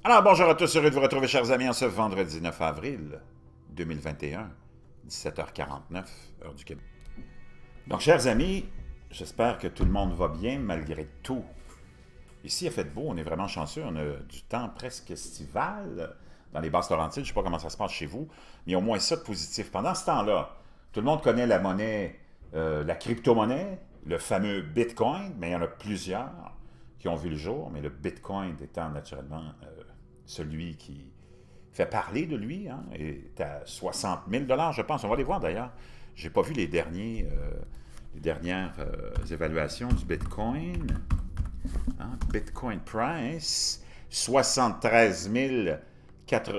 Alors, bonjour à tous, heureux de vous retrouver, chers amis, en ce vendredi 9 avril 2021, 17h49, heure du Québec. Donc, chers amis, j'espère que tout le monde va bien malgré tout. Ici, il a fait beau, on est vraiment chanceux, on a du temps presque estival dans les Basses-Laurentides. Je ne sais pas comment ça se passe chez vous, mais il y a au moins ça de positif. Pendant ce temps-là, tout le monde connaît la monnaie, la crypto-monnaie, le fameux Bitcoin, mais il y en a plusieurs qui ont vu le jour, mais le Bitcoin étant naturellement celui qui fait parler de lui, hein, est à 60 000 je pense. On va les voir d'ailleurs. Je n'ai pas vu les dernières évaluations du Bitcoin. Hein, Bitcoin price, 73 000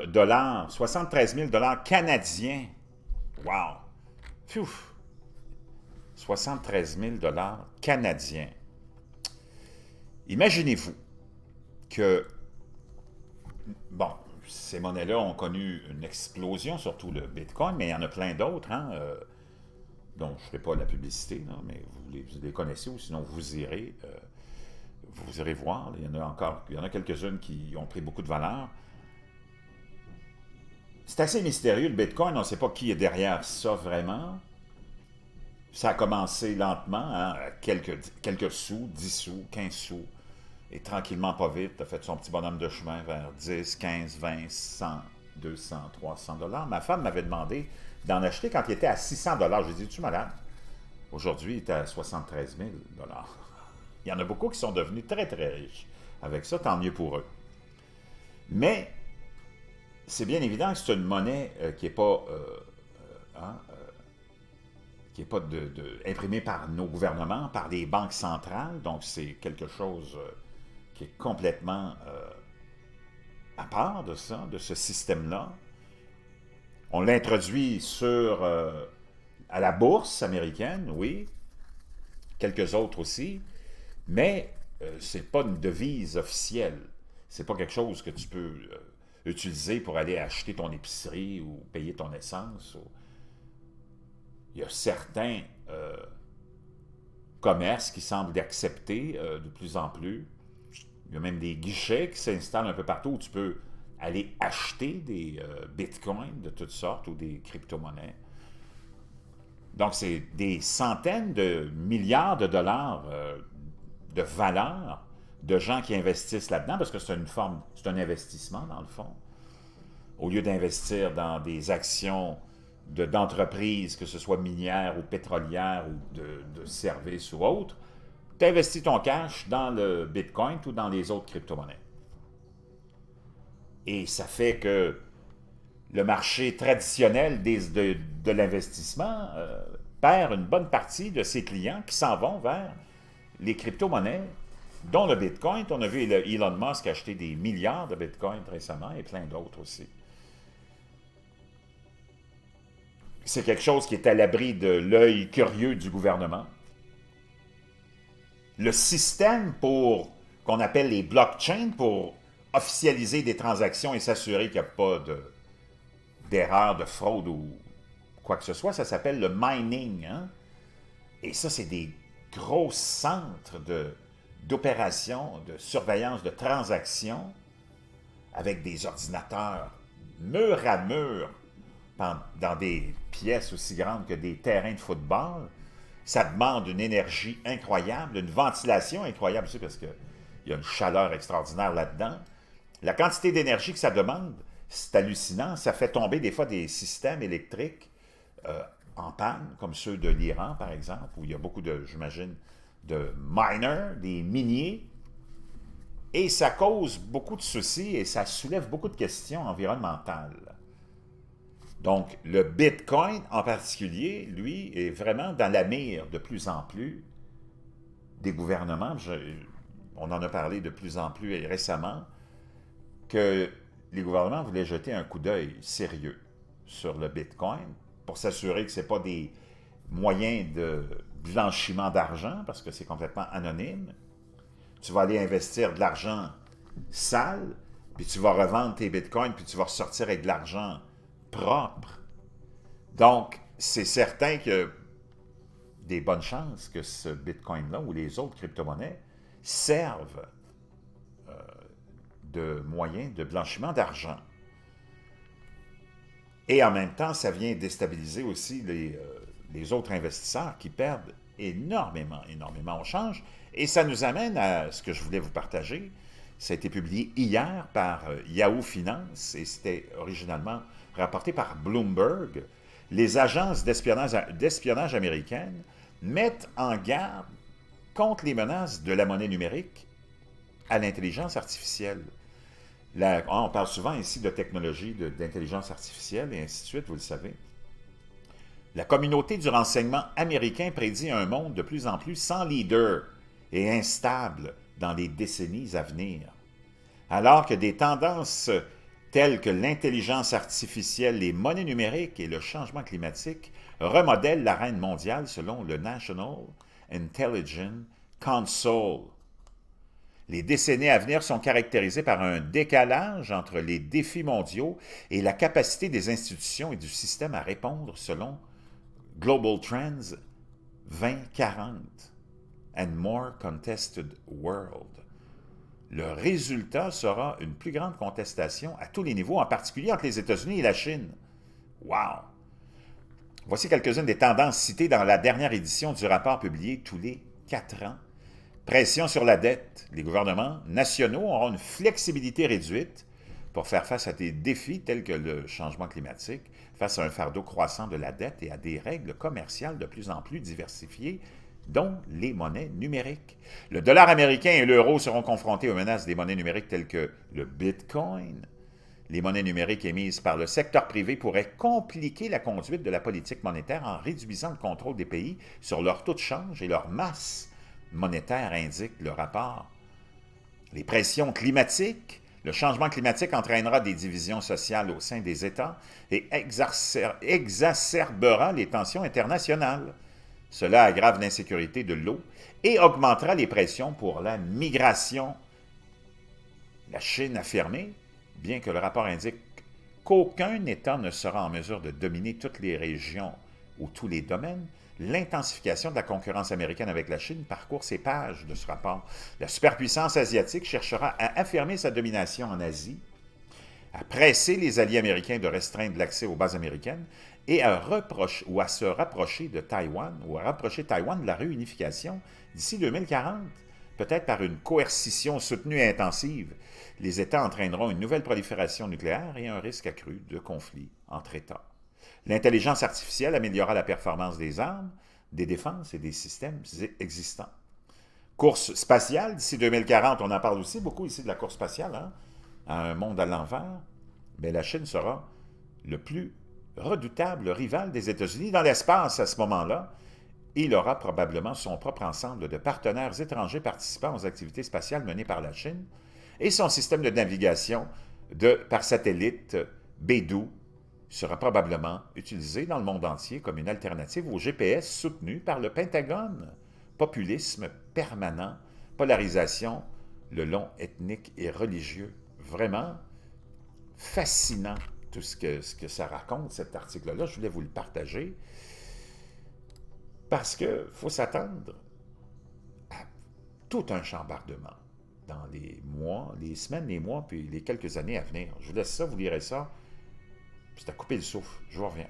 dollars, 73 000 dollars canadiens. Wow! Pfiou! 73 000 dollars canadiens. Imaginez-vous que, bon, ces monnaies-là ont connu une explosion, surtout le Bitcoin, mais il y en a plein d'autres, hein, dont je ne ferai pas la publicité, là, mais vous les connaissez ou sinon vous irez voir. Il y en a encore, il y en a quelques-unes qui ont pris beaucoup de valeur. C'est assez mystérieux, le Bitcoin, on ne sait pas qui est derrière ça vraiment. Ça a commencé lentement, hein, quelques sous, 10 sous, 15 sous. Et tranquillement, pas vite, a fait son petit bonhomme de chemin vers 10, 15, 20, 100, 200, 300 dollars. Ma femme m'avait demandé d'en acheter quand il était à 600 dollars. Je lui ai dit, tu malade? Aujourd'hui, il est à 73 000 dollars. Il y en a beaucoup qui sont devenus très, très riches. Avec ça, tant mieux pour eux. Mais c'est bien évident que c'est une monnaie qui n'est pas, hein, qui est pas imprimée par nos gouvernements, par les banques centrales. Donc, c'est quelque chose qui est complètement à part de ça, de ce système-là. On l'introduit à la bourse américaine, oui, quelques autres aussi, mais c'est pas une devise officielle. C'est pas quelque chose que tu peux utiliser pour aller acheter ton épicerie ou payer ton essence. Il y a certains commerces qui semblent accepter de plus en plus. Il y a même des guichets qui s'installent un peu partout où tu peux aller acheter des bitcoins de toutes sortes ou des crypto-monnaies. Donc, c'est des centaines de milliards de dollars de valeur de gens qui investissent là-dedans parce que c'est un investissement dans le fond. Au lieu d'investir dans des actions d'entreprises, que ce soit minières ou pétrolières ou de services ou autres, tu investis ton cash dans le Bitcoin ou dans les autres crypto-monnaies. Et ça fait que le marché traditionnel de l'investissement perd une bonne partie de ses clients qui s'en vont vers les crypto-monnaies, dont le Bitcoin. On a vu Elon Musk acheter des milliards de Bitcoin récemment et plein d'autres aussi. C'est quelque chose qui est à l'abri de l'œil curieux du gouvernement. Le système qu'on appelle les blockchains pour officialiser des transactions et s'assurer qu'il n'y a pas d'erreur, de fraude ou quoi que ce soit, ça s'appelle le mining. Hein? Et ça, c'est des gros centres d'opérations, de surveillance de transactions avec des ordinateurs mur à mur dans des pièces aussi grandes que des terrains de football. Ça demande une énergie incroyable, une ventilation incroyable aussi parce qu'il y a une chaleur extraordinaire là-dedans. La quantité d'énergie que ça demande, c'est hallucinant. Ça fait tomber des fois des systèmes électriques en panne, comme ceux de l'Iran, par exemple, où il y a beaucoup j'imagine, de miners, des miniers. Et ça cause beaucoup de soucis et ça soulève beaucoup de questions environnementales. Donc, le Bitcoin en particulier, lui, est vraiment dans la mire de plus en plus des gouvernements. On en a parlé de plus en plus récemment, que les gouvernements voulaient jeter un coup d'œil sérieux sur le Bitcoin pour s'assurer que ce n'est pas des moyens de blanchiment d'argent, parce que c'est complètement anonyme. Tu vas aller investir de l'argent sale, puis tu vas revendre tes bitcoins, puis tu vas ressortir avec de l'argent propre. Donc, c'est certain que des bonnes chances que ce bitcoin-là ou les autres crypto-monnaies servent de moyens de blanchiment d'argent. Et en même temps, ça vient déstabiliser aussi les autres investisseurs qui perdent énormément au change. Et ça nous amène à ce que je voulais vous partager. Ça a été publié hier par Yahoo Finance et c'était originalement rapporté par Bloomberg. Les agences d'espionnage américaines mettent en garde contre les menaces de la monnaie numérique à l'intelligence artificielle. On parle souvent ici de technologie, d'intelligence artificielle et ainsi de suite, vous le savez. La communauté du renseignement américain prédit un monde de plus en plus sans leader et instable dans les décennies à venir. Alors que des tendances telles que l'intelligence artificielle, les monnaies numériques et le changement climatique remodèlent l'arène mondiale selon le National Intelligence Council. Les décennies à venir sont caractérisées par un décalage entre les défis mondiaux et la capacité des institutions et du système à répondre selon Global Trends 2040 and More Contested World. Le résultat sera une plus grande contestation à tous les niveaux, en particulier entre les États-Unis et la Chine. Wow! Voici quelques-unes des tendances citées dans la dernière édition du rapport publié tous les 4 ans. Pression sur la dette. Les gouvernements nationaux auront une flexibilité réduite pour faire face à des défis tels que le changement climatique, face à un fardeau croissant de la dette et à des règles commerciales de plus en plus diversifiées, dont les monnaies numériques. Le dollar américain et l'euro seront confrontés aux menaces des monnaies numériques telles que le Bitcoin. Les monnaies numériques émises par le secteur privé pourraient compliquer la conduite de la politique monétaire en réduisant le contrôle des pays sur leur taux de change et leur masse monétaire, indique le rapport. Les pressions climatiques. Le changement climatique entraînera des divisions sociales au sein des États et exacerbera les tensions internationales. Cela aggrave l'insécurité de l'eau et augmentera les pressions pour la migration. La Chine a affirmé, bien que le rapport indique qu'aucun État ne sera en mesure de dominer toutes les régions ou tous les domaines, l'intensification de la concurrence américaine avec la Chine parcourt ces pages de ce rapport. La superpuissance asiatique cherchera à affirmer sa domination en Asie, à presser les alliés américains de restreindre l'accès aux bases américaines et à se rapprocher de Taïwan, ou à rapprocher Taïwan de la réunification d'ici 2040, peut-être par une coercition soutenue et intensive. Les États entraîneront une nouvelle prolifération nucléaire et un risque accru de conflit entre États. L'intelligence artificielle améliorera la performance des armes, des défenses et des systèmes existants. Course spatiale, d'ici 2040, on en parle aussi beaucoup ici de la course spatiale, hein, à un monde à l'envers, mais la Chine sera le plus redoutable rival des États-Unis dans l'espace à ce moment-là. Il aura probablement son propre ensemble de partenaires étrangers participant aux activités spatiales menées par la Chine et son système de navigation par satellite Beidou sera probablement utilisé dans le monde entier comme une alternative au GPS soutenu par le Pentagone. Populisme permanent, polarisation, le long ethnique et religieux. Vraiment fascinant tout ce que ça raconte, cet article-là. Je voulais vous le partager parce qu'il faut s'attendre à tout un chambardement dans les mois, les semaines, les mois, puis les quelques années à venir. Je vous laisse ça, vous lirez ça. C'est à couper le souffle. Je vous reviens.